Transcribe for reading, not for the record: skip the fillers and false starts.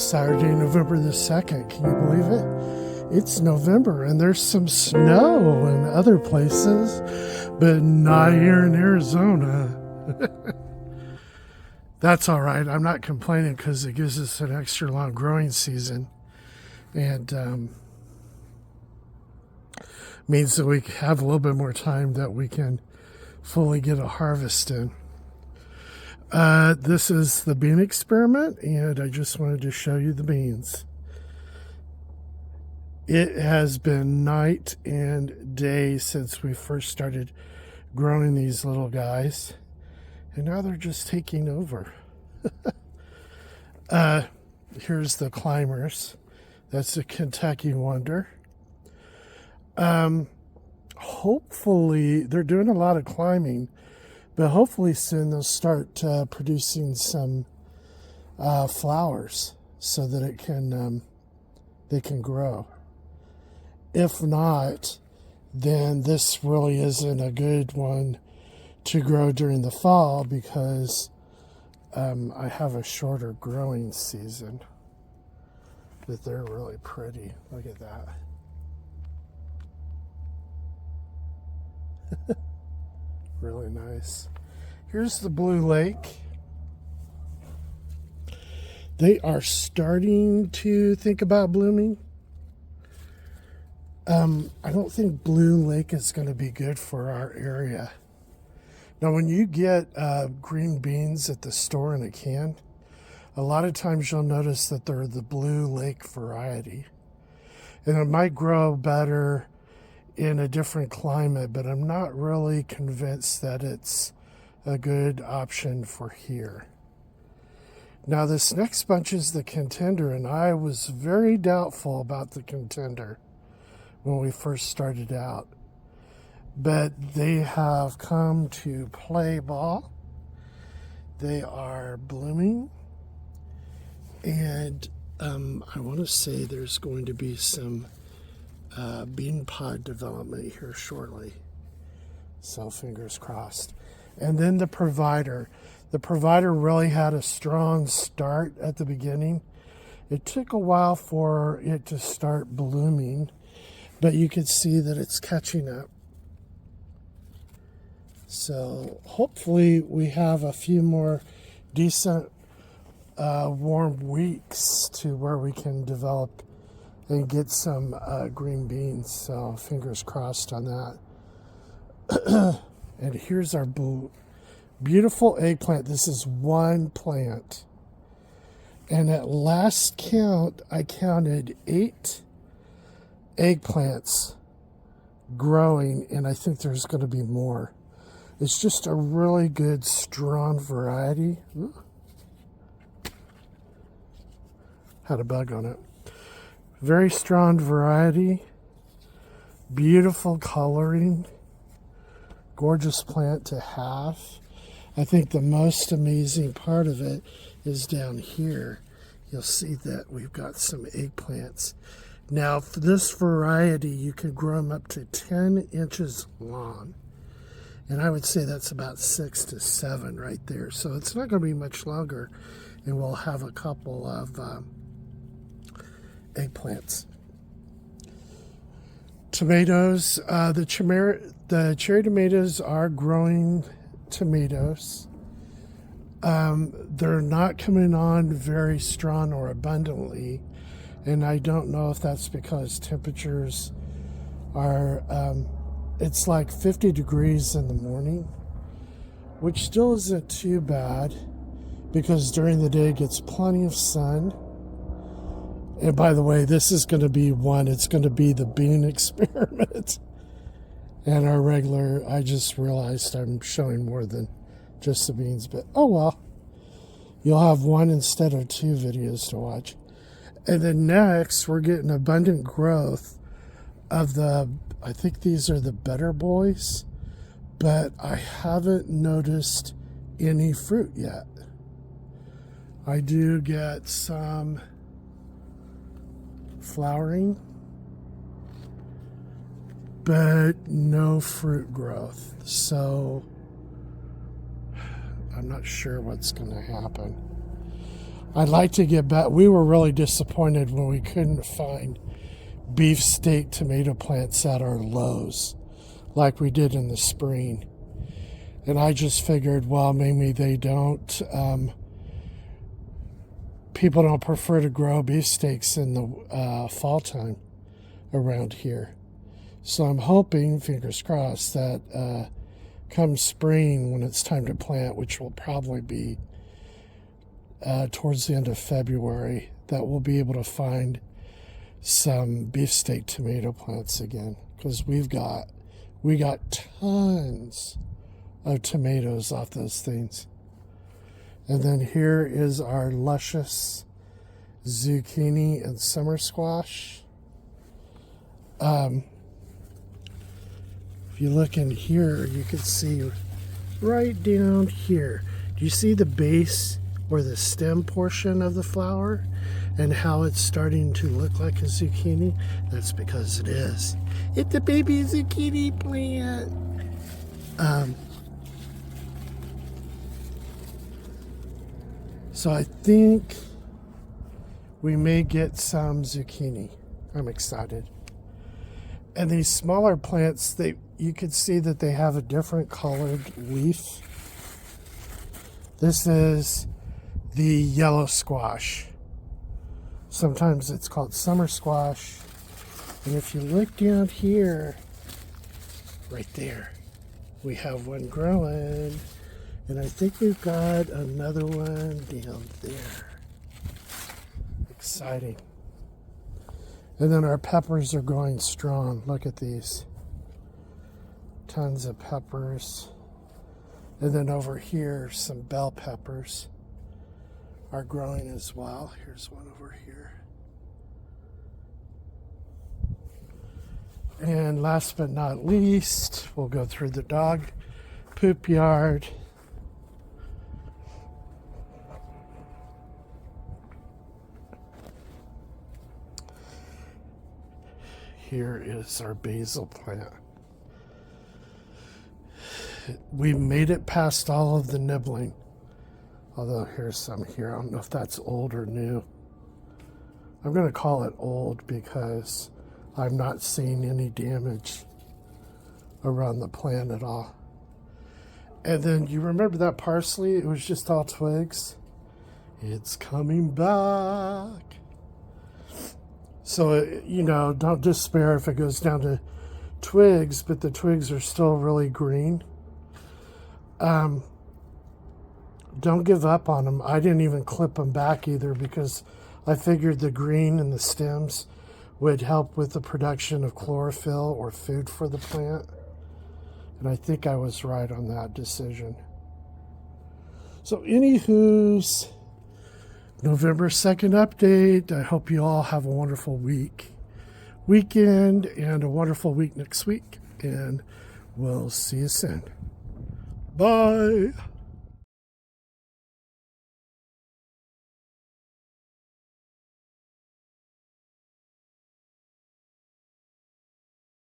Saturday, November the 2nd. Can you believe it? It's November and there's some snow in other places, but not here in Arizona. That's all right. I'm not complaining because it gives us an extra long growing season and means that we have a little bit more time that we can fully get a harvest in. This is the bean experiment, and I just wanted to show you the beans. It has been night and day since we first started growing these little guys, and now they're just taking over. Here's the climbers. That's a Kentucky Wonder. Hopefully, they're doing a lot of climbing, but hopefully soon they'll start producing some flowers so that they can grow. If not, then this really isn't a good one to grow during the fall because I have a shorter growing season. But they're really pretty. Look at that. Really nice. Here's the Blue Lake. They are starting to think about blooming. I don't think Blue Lake is going to be good for our area. Now, when you get green beans at the store in a can, a lot of times you'll notice that they're the Blue Lake variety. And it might grow better in a different climate, but I'm not really convinced that it's a good option for here. Now, this next bunch is the Contender, and I was very doubtful about the Contender when we first started out. But they have come to play ball. They are blooming. And I want to say there's going to be some bean pod development here shortly. So fingers crossed. And then the Provider. The Provider really had a strong start at the beginning. It took a while for it to start blooming, but you can see that it's catching up. So hopefully we have a few more decent warm weeks to where we can develop and get some green beans. So fingers crossed on that. And here's our beautiful eggplant. This is one plant. And at last count, I counted 8 eggplants growing, and I think there's going to be more. It's just a really good, strong variety. Ooh. Had a bug on it. Very strong variety. Beautiful coloring. Gorgeous plant to have. I think the most amazing part of it is down here. You'll see that we've got some eggplants. Now, for this variety, you can grow them up to 10 inches long. And I would say that's about 6 to 7 right there. So it's not going to be much longer, and we'll have a couple of eggplants. Tomatoes. The cherry tomatoes are growing tomatoes. They're not coming on very strong or abundantly, and I don't know if that's because temperatures are, it's like 50 degrees in the morning, which still isn't too bad because during the day it gets plenty of sun. And by the way, this is going to be it's going to be the bean experiment. And our regular, I just realized I'm showing more than just the beans, but oh well. You'll have one instead of 2 videos to watch. And then next, we're getting abundant growth of I think these are the Better Boys, but I haven't noticed any fruit yet. I do get some flowering, but no fruit growth. So I'm not sure what's going to happen. I'd like to get back. We were really disappointed when we couldn't find beefsteak tomato plants at our Lowe's like we did in the spring. And I just figured, well, maybe they don't. People don't prefer to grow beefsteaks in the fall time around here. So I'm hoping, fingers crossed, that come spring when it's time to plant, which will probably be towards the end of February, that we'll be able to find some beefsteak tomato plants again, because we got tons of tomatoes off those things. And then here is our luscious zucchini and summer squash. If you look in here, you can see right down here. Do you see the base or the stem portion of the flower and how it's starting to look like a zucchini? That's because it is. It's a baby zucchini plant. So I think we may get some zucchini. I'm excited. And these smaller plants, you could see that they have a different colored leaf. This is the yellow squash. Sometimes it's called summer squash. And if you look down here, right there, we have one growing. And I think we've got another one down there. Exciting. And then our peppers are going strong. Look at these. Tons of peppers. And then over here, some bell peppers are growing as well. Here's one over here. And last but not least, we'll go through the dog poop yard. Here is our basil plant. We made it past all of the nibbling. Although here's some here. I don't know if that's old or new. I'm going to call it old because I'm not seeing any damage around the plant at all. And then you remember that parsley? It was just all twigs. It's coming back. So, don't despair if it goes down to twigs, but the twigs are still really green. Don't give up on them. I didn't even clip them back either because I figured the green in the stems would help with the production of chlorophyll or food for the plant. And I think I was right on that decision. So, anywho's November 2nd update. I hope you all have a wonderful weekend, and a wonderful week next week. And we'll see you soon. Bye.